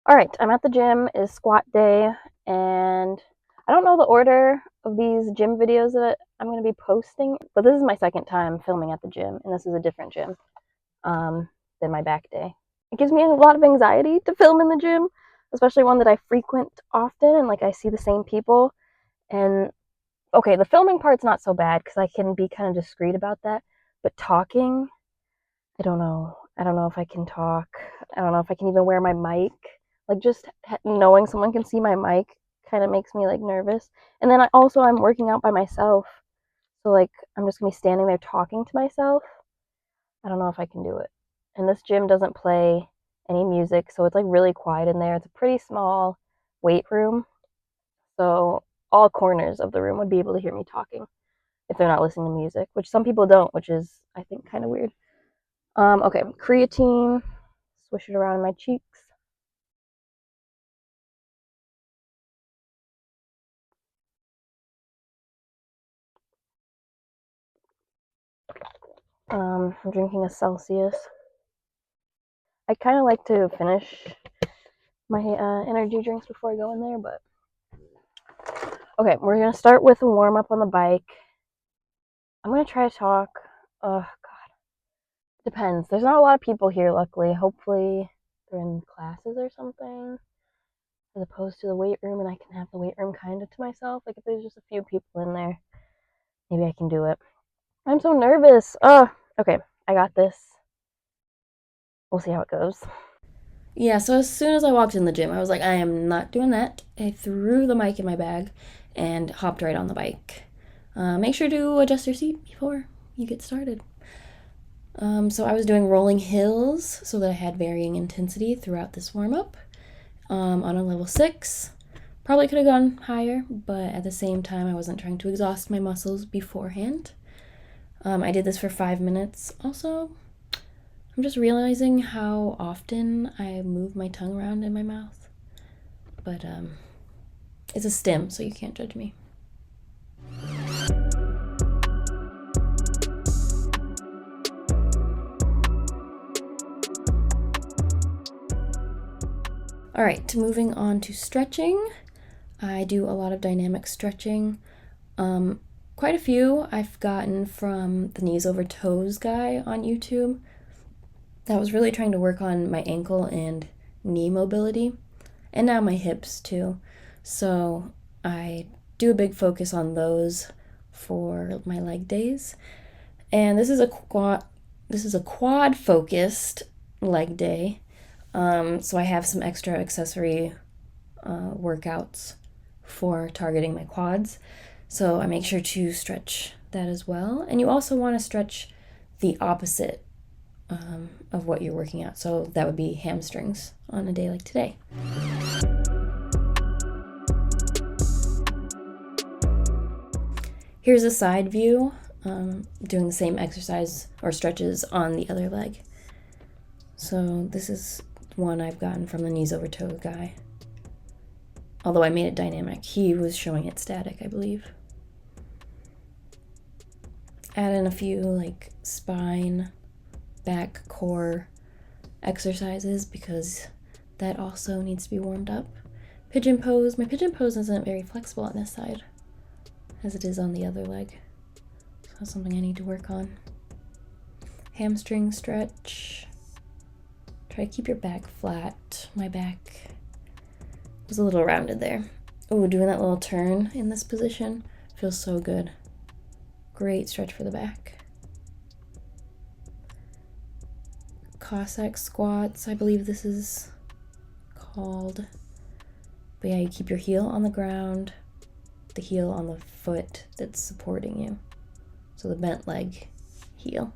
All right, I'm at the gym. It's squat day, and I don't know the order of these gym videos that I'm going to be posting, but this is my second time filming at the gym, and this is a different gym than my back day. It gives me a lot of anxiety to film in the gym, especially one that I frequent often, and like I see the same people. And okay, the filming part's not so bad because I can be kind of discreet about that, but talking, I don't know. I don't know if I can talk. I don't know if I can even wear my mic. Like just knowing someone can see my mic kind of makes me like nervous. And then I'm working out by myself. So like I'm just going to be standing there talking to myself. I don't know if I can do it. And this gym doesn't play any music, so it's like really quiet in there. It's a pretty small weight room. So all corners of the room would be able to hear me talking if they're not listening to music, which some people don't, which is I think kind of weird. Okay, creatine, swish it around in my cheeks. I'm drinking a Celsius. I kind of like to finish my energy drinks before I go in there, but okay, we're gonna start with a warm up on the bike. I'm gonna try to talk. Oh God, depends. There's not a lot of people here, luckily. Hopefully, they're in classes or something, as opposed to the weight room, and I can have the weight room kind of to myself. Like if there's just a few people in there, maybe I can do it. I'm so nervous. Okay, I got this. We'll see how it goes. Yeah, so as soon as I walked in the gym, I was like, I am not doing that. I threw the mic in my bag and hopped right on the bike. Make sure to adjust your seat before you get started. So I was doing rolling hills so that I had varying intensity throughout this warm up on a level 6. Probably could have gone higher, but at the same time, I wasn't trying to exhaust my muscles beforehand. I did this for 5 minutes. Also, I'm just realizing how often I move my tongue around in my mouth. But it's a stim, so you can't judge me. All right, moving on to stretching. I do a lot of dynamic stretching. Quite a few I've gotten from the Knees Over Toes guy on YouTube. I was really trying to work on my ankle and knee mobility, and now my hips too. So I do a big focus on those for my leg days. And this is a quad focused leg day. So I have some extra accessory workouts for targeting my quads. So I make sure to stretch that as well. And you also want to stretch the opposite of what you're working out. So that would be hamstrings on a day like today. Here's a side view, doing the same exercise or stretches on the other leg. So this is one I've gotten from the Knees Over Toe guy. Although I made it dynamic. He was showing it static, I believe. Add in a few like spine, back, core exercises because that also needs to be warmed up. Pigeon pose. My pigeon pose isn't very flexible on this side as it is on the other leg. So that's something I need to work on. Hamstring stretch. Try to keep your back flat. My back was a little rounded there. Oh, doing that little turn in this position feels so good. Great stretch for the back. Cossack squats, I believe this is called. But yeah, you keep your heel on the ground, the heel on the foot that's supporting you. So the bent leg heel.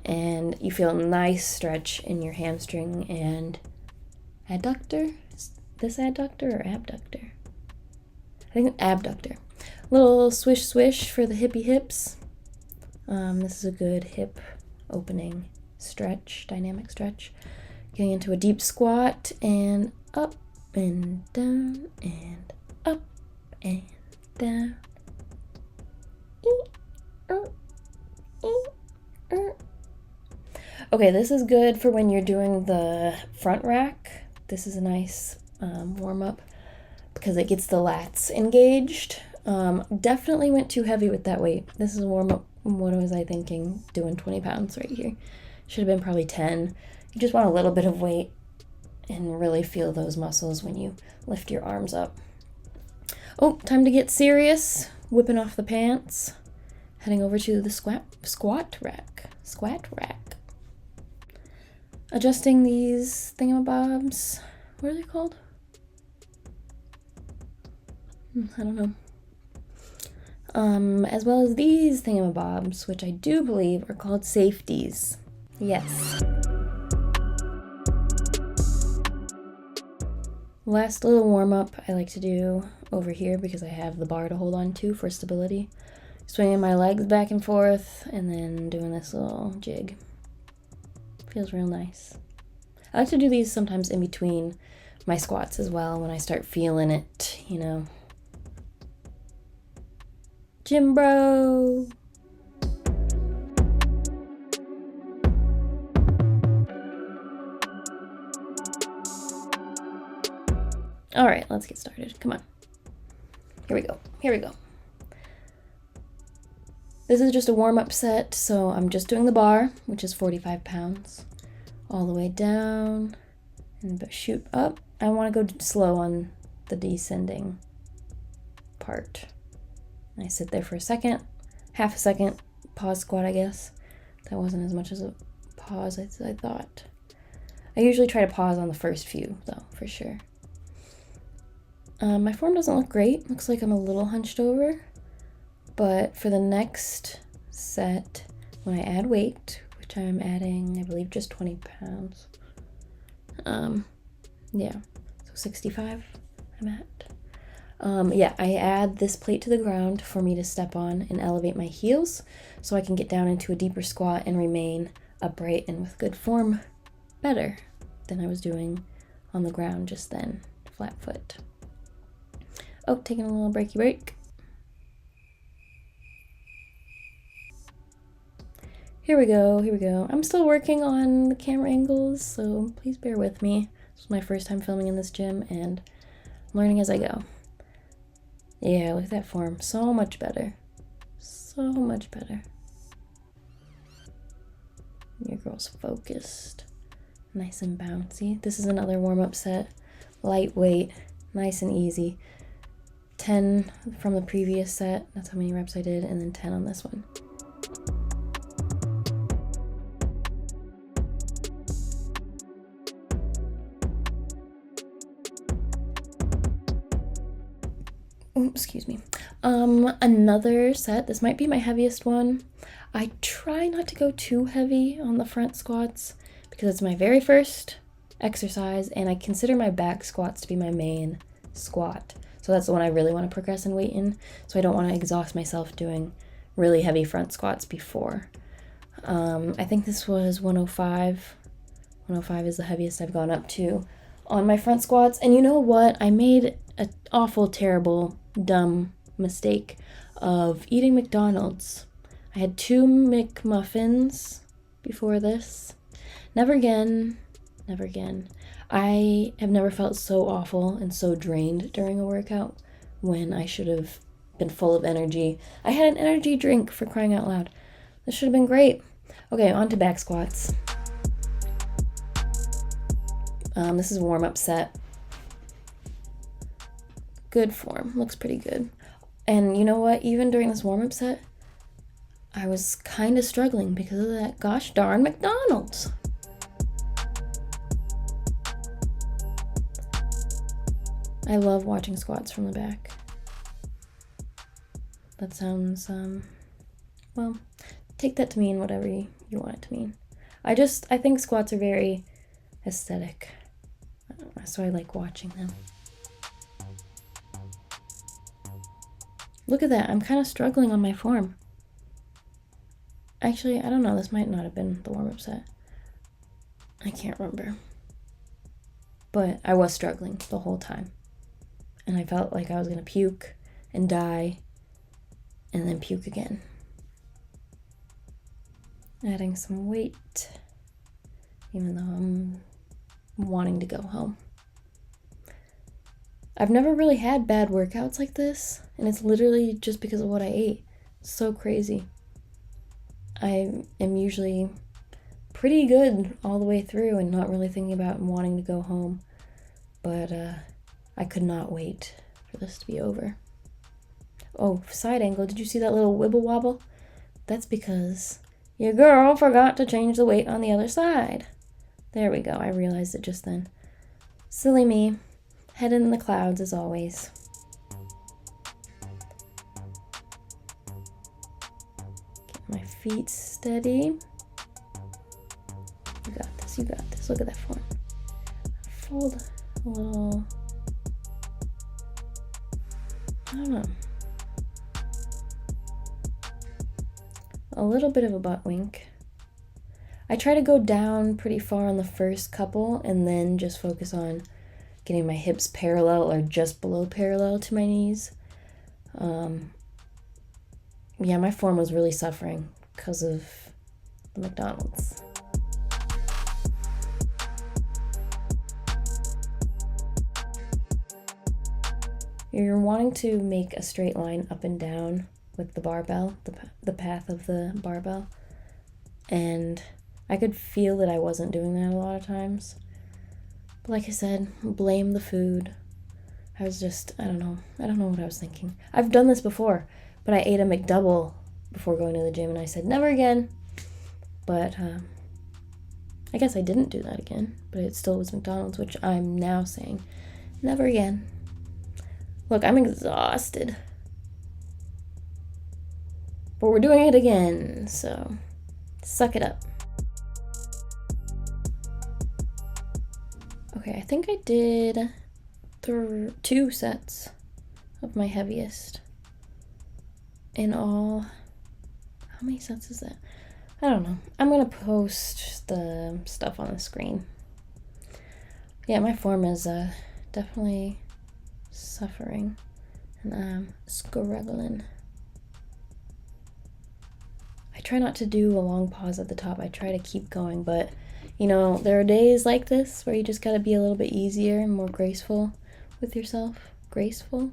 And you feel a nice stretch in your hamstring and adductor. Is this adductor or abductor? I think abductor. Little swish swish for the hippie hips. This is a good hip opening stretch, dynamic stretch. Getting into a deep squat and up and down and up and down. Okay, this is good for when you're doing the front rack this is a nice warm-up because it gets the lats engaged. Definitely went too heavy with that weight. This is a warm-up. What was I thinking? Doing 20 pounds right here. Should have been probably 10. You just want a little bit of weight and really feel those muscles when you lift your arms up. Oh, time to get serious. Whipping off the pants. Heading over to the squat rack. Adjusting these thingamabobs. What are they called? I don't know. As well as these thingamabobs, which I do believe are called safeties. Yes. Last little warm-up I like to do over here because I have the bar to hold on to for stability. Swinging my legs back and forth and then doing this little jig. Feels real nice. I like to do these sometimes in between my squats as well when I start feeling it, you know. Gym bro! Alright, let's get started. Come on. Here we go. This is just a warm-up set, so I'm just doing the bar, which is 45 pounds. All the way down and shoot up. I want to go slow on the descending part. I sit there for a second, half a second, pause squat, I guess. That wasn't as much as a pause as I thought. I usually try to pause on the first few, though, for sure. My form doesn't look great. Looks like I'm a little hunched over. But for the next set, when I add weight, which I'm adding, I believe, just 20 pounds. Yeah, so 65 I'm at. Yeah, I add this plate to the ground for me to step on and elevate my heels so I can get down into a deeper squat and remain upright and with good form better than I was doing on the ground just then, flat foot. Oh, taking a little breaky break. Here we go. I'm still working on the camera angles, so please bear with me. This is my first time filming in this gym, and I'm learning as I go. Yeah, look at that form. So much better. So much better. Your girl's focused. Nice and bouncy. This is another warm-up set. Lightweight, nice and easy. 10 from the previous set. That's how many reps I did, and then 10 on this one. Excuse me. Another set. This might be my heaviest one. I try not to go too heavy on the front squats because it's my very first exercise and I consider my back squats to be my main squat. So that's the one I really want to progress in weight in. So I don't want to exhaust myself doing really heavy front squats before. I think this was 105. 105 is the heaviest I've gone up to on my front squats. And you know what? I made an awful, terrible, dumb mistake of eating McDonald's. I had 2 McMuffins before this. Never again. Never again. I have never felt so awful and so drained during a workout when I should have been full of energy. I had an energy drink, for crying out loud. This should have been great. Okay, on to back squats. This is a warm-up set. Good form. Looks pretty good. And you know what? Even during this warm-up set, I was kind of struggling because of that gosh darn McDonald's. I love watching squats from the back. That sounds, well, take that to mean whatever you want it to mean. I think squats are very aesthetic, so I like watching them. Look at that, I'm kind of struggling on my form. Actually, I don't know, this might not have been the warm-up set. I can't remember. But I was struggling the whole time. And I felt like I was gonna puke and die and then puke again. Adding some weight, even though I'm wanting to go home. I've never really had bad workouts like this, and it's literally just because of what I ate. It's so crazy. I am usually pretty good all the way through and not really thinking about wanting to go home, but I could not wait for this to be over. Oh, side angle, did you see that little wibble wobble? That's because your girl forgot to change the weight on the other side. There we go, I realized it just then. Silly me. Head in the clouds as always. Get my feet steady. You got this, you got this. Look at that form. Fold a little. I don't know. A little bit of a butt wink. I try to go down pretty far on the first couple and then just focus on getting my hips parallel or just below parallel to my knees. Yeah, my form was really suffering because of the McDonald's. You're wanting to make a straight line up and down with the barbell, the path of the barbell. And I could feel that I wasn't doing that a lot of times. But like I said, blame the food. I was just, I don't know what I was thinking. I've done this before, but I ate a McDouble before going to the gym and I said, never again. But I guess I didn't do that again, but it still was McDonald's, which I'm now saying, never again. Look, I'm exhausted. But we're doing it again, so suck it up. Okay, I think I did 2 sets of my heaviest in all. How many sets is that? I don't know. I'm gonna post the stuff on the screen. Yeah, my form is definitely suffering, and I'm struggling. I try not to do a long pause at the top. I try to keep going, but you know, there are days like this where you just gotta be a little bit easier and more graceful with yourself. Graceful?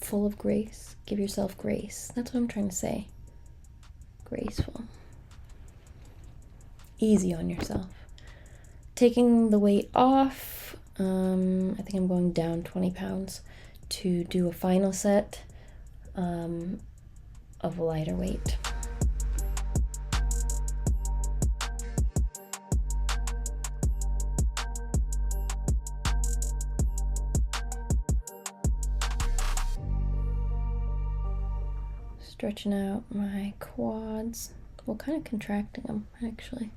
Full of grace. Give yourself grace. That's what I'm trying to say. Graceful. Easy on yourself. Taking the weight off, I think I'm going down 20 pounds to do a final set of lighter weight. Stretching out my quads, well, kind of contracting them actually.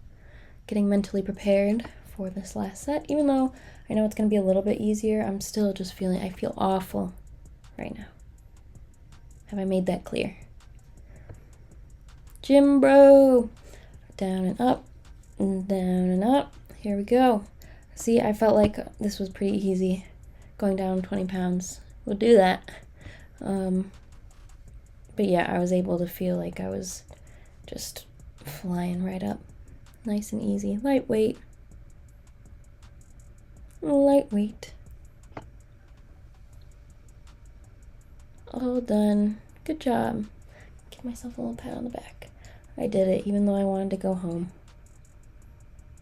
Getting mentally prepared for this last set. Even though I know it's going to be a little bit easier, I'm still just feeling, I feel awful right now. Have I made that clear? Gym bro! Down and up, and down and up. Here we go. See, I felt like this was pretty easy. Going down 20 pounds. We'll do that. But yeah, I was able to feel like I was just flying right up. Nice and easy. Lightweight. Lightweight. All done. Good job. Give myself a little pat on the back. I did it even though I wanted to go home.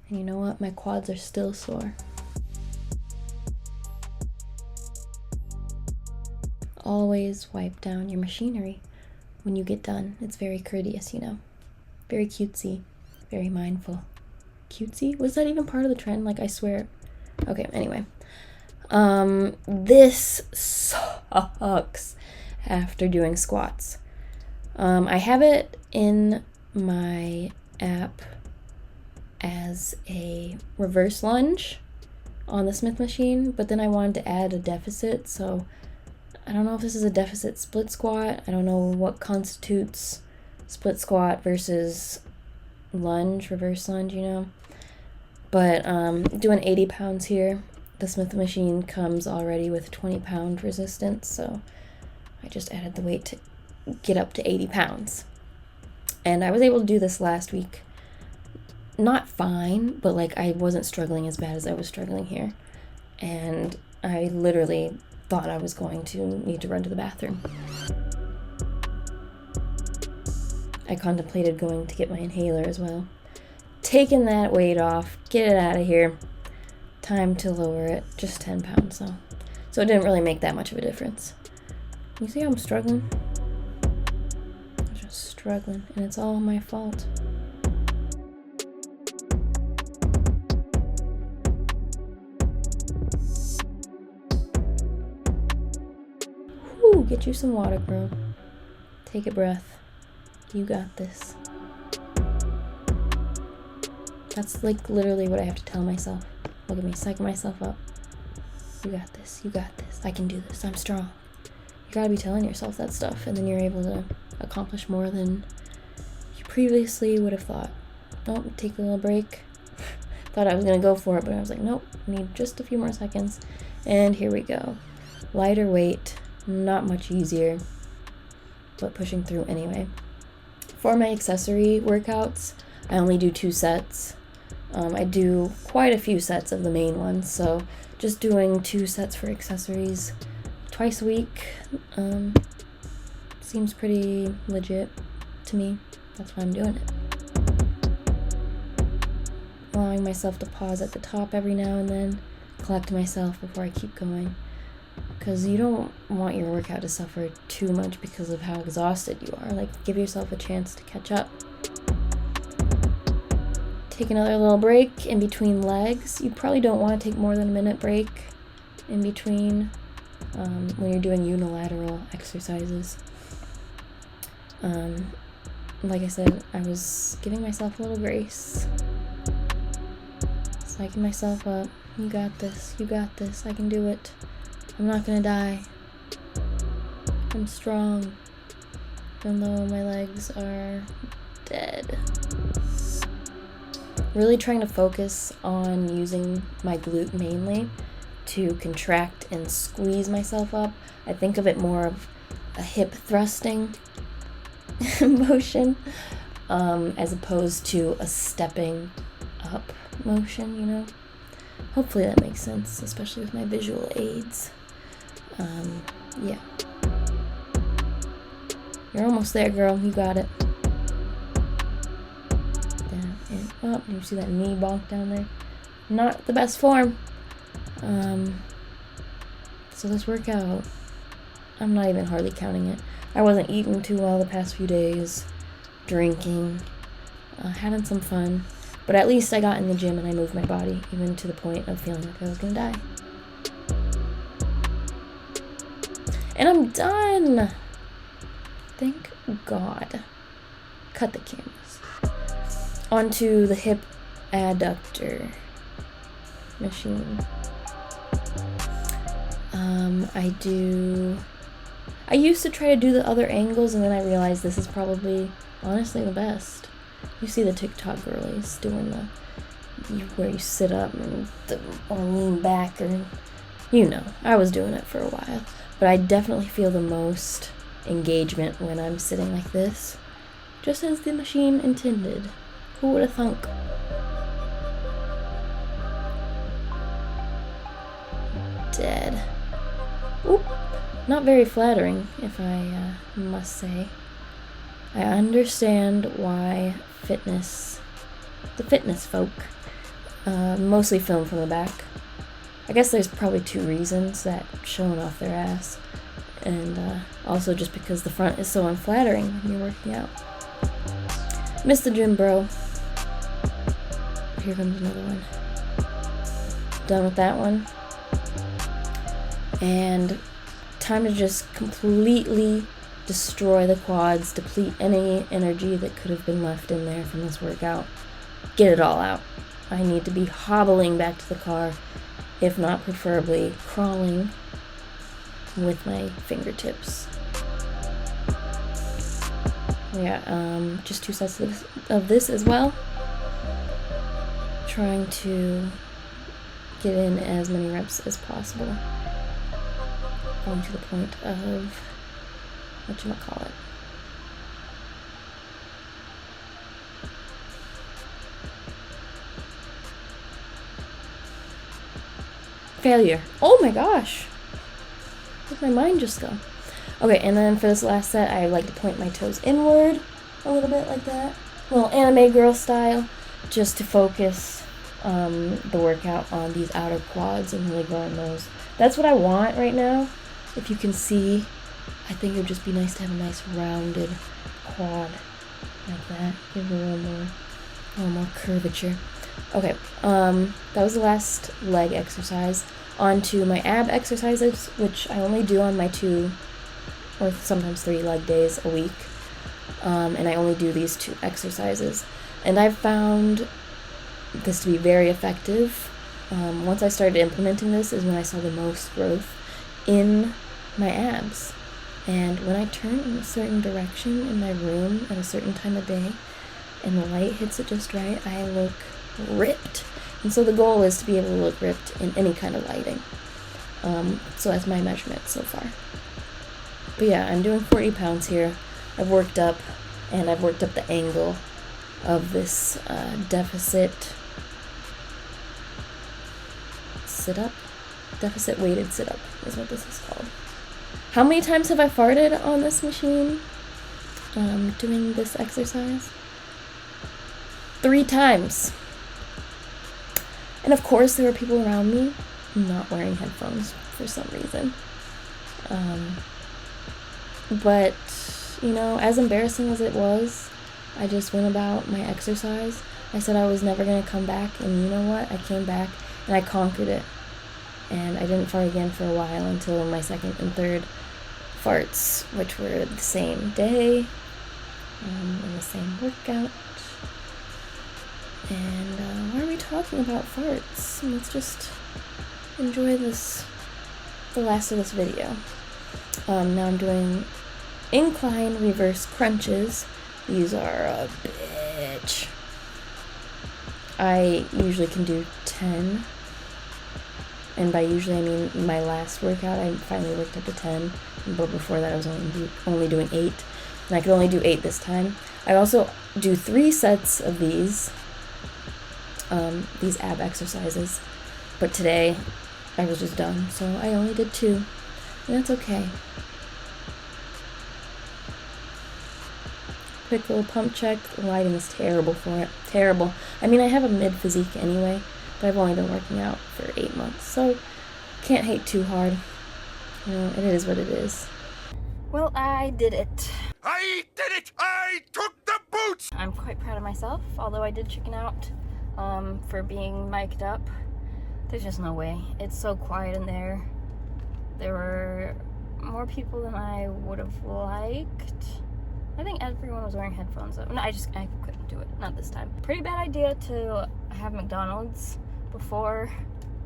And you know what? My quads are still sore. Always wipe down your machinery when you get done. It's very courteous, you know. Very cutesy. Very mindful. Cutesy? Was that even part of the trend? Like, I swear. Okay, anyway. This sucks after doing squats. I have it in my app as a reverse lunge on the Smith machine, but then I wanted to add a deficit, so I don't know if this is a deficit split squat. I don't know what constitutes split squat versus lunge, reverse lunge, you know. But doing 80 pounds here, the Smith machine comes already with 20-pound resistance, so I just added the weight to get up to 80 pounds. And I was able to do this last week. Not fine, but like I wasn't struggling as bad as I was struggling here. And I literally thought I was going to need to run to the bathroom. I contemplated going to get my inhaler as well. Taking that weight off, get it out of here. Time to lower it, just 10 pounds though. So it didn't really make that much of a difference. You see how I'm struggling? I'm just struggling, and it's all my fault. Whew, get you some water, bro. Take a breath. You got this. That's like literally what I have to tell myself. Look at me, psyching myself up. You got this, you got this. I can do this, I'm strong. You gotta be telling yourself that stuff, and then you're able to accomplish more than you previously would have thought. Nope, take a little break. Thought I was gonna go for it, but I was like, nope, need just a few more seconds. And here we go. Lighter weight, not much easier, but pushing through anyway. For my accessory workouts, I only do 2 sets. I do quite a few sets of the main ones, so just doing 2 sets for accessories twice a week seems pretty legit to me. That's why I'm doing it. Allowing myself to pause at the top every now and then, collect myself before I keep going. Because you don't want your workout to suffer too much because of how exhausted you are. Like, give yourself a chance to catch up. Take another little break in between legs. You probably don't want to take more than a minute break in between when you're doing unilateral exercises. Like I said, I was giving myself a little grace. Psyching myself up. You got this, I can do it. I'm not gonna die. I'm strong. Even though my legs are dead. Really trying to focus on using my glute mainly to contract and squeeze myself up. I think of it more of a hip thrusting motion as opposed to a stepping up motion, you know? Hopefully that makes sense, especially with my visual aids. Yeah. You're almost there, girl. You got it. Down and up. You see that knee bonk down there? Not the best form. So this workout, I'm not even hardly counting it. I wasn't eating too well the past few days. Drinking. Having some fun. But at least I got in the gym and I moved my body, even to the point of feeling like I was gonna die. And I'm done! Thank God. Cut the cameras. Onto the hip abductor machine. I used to try to do the other angles, and then I realized this is probably, honestly, the best. You see the TikTok girlies doing where you sit up or lean back, or, you know, I was doing it for a while. But I definitely feel the most engagement when I'm sitting like this, just as the machine intended. Who would have thunk? Dead. Oop. Not very flattering, if I must say. I understand why the fitness folk, mostly film from the back. I guess there's probably 2 reasons: that showing off their ass, and also just because the front is so unflattering when you're working out. Missed the gym, bro. Here comes another one. Done with that one. And time to just completely destroy the quads, deplete any energy that could have been left in there from this workout. Get it all out. I need to be hobbling back to the car, if not preferably crawling with my fingertips. Yeah, just 2 sets of this as well. Trying to get in as many reps as possible. Going to the point of whatchamacallit. Failure. Oh my gosh. Where'd my mind just go? Okay, and then for this last set, I like to point my toes inward a little bit like that. A little anime girl style, just to focus the workout on these outer quads and really growing those. That's what I want right now. If you can see, I think it would just be nice to have a nice rounded quad like that. Give it a little more curvature. Okay, that was the last leg exercise. On to my ab exercises, which I only do on my 2 or sometimes 3 leg days a week. And I only do these 2 exercises. And I've found this to be very effective. Once I started implementing this is when I saw the most growth in my abs. And when I turn in a certain direction in my room at a certain time of day and the light hits it just right, I look ripped. And so the goal is to be able to look ripped in any kind of lighting. So that's my measurement so far. But yeah, I'm doing 40 pounds here. I've worked up the angle of this deficit sit-up. Deficit weighted sit-up is what this is called. How many times have I farted on this machine doing this exercise? 3 times. And of course there were people around me not wearing headphones for some reason. But, you know, as embarrassing as it was, I just went about my exercise. I said I was never going to come back, and you know what? I came back and I conquered it. And I didn't fart again for a while until my 2nd and 3rd farts, which were the same day, in the same workout. And why are we talking about farts? Let's just enjoy the last of this video. Now I'm doing incline reverse crunches. These are a bitch. I usually can do 10. And by usually I mean my last workout, I finally worked up to 10. But before that I was only doing 8. And I could only do 8 this time. I also do 3 sets of these ab exercises. But today I was just done, so I only did 2. And that's okay. Quick little pump check. The lighting is terrible for it. Terrible. I mean, I have a mid-physique anyway, but I've only been working out for 8 months, so can't hate too hard. You know, it is what it is. Well, I did it. I did it! I took the boots! I'm quite proud of myself, although I did chicken out for being mic'd up. There's just no way. It's so quiet in there. There were more people than I would have liked. I think everyone was wearing headphones. No, I couldn't do it. Not this time. Pretty bad idea to have McDonald's before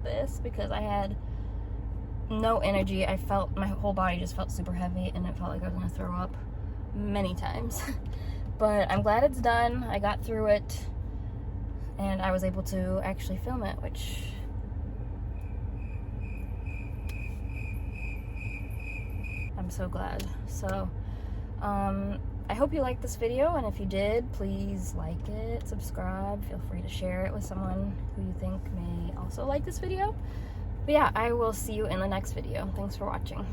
this because I had no energy. I felt my whole body just felt super heavy and it felt like I was gonna throw up many times. But I'm glad it's done. I got through it and I was able to actually film it, which I'm so glad. So I hope you liked this video, and if you did, please like it, subscribe, feel free to share it with someone who you think may also like this video. But yeah, I will see you in the next video. Thanks for watching.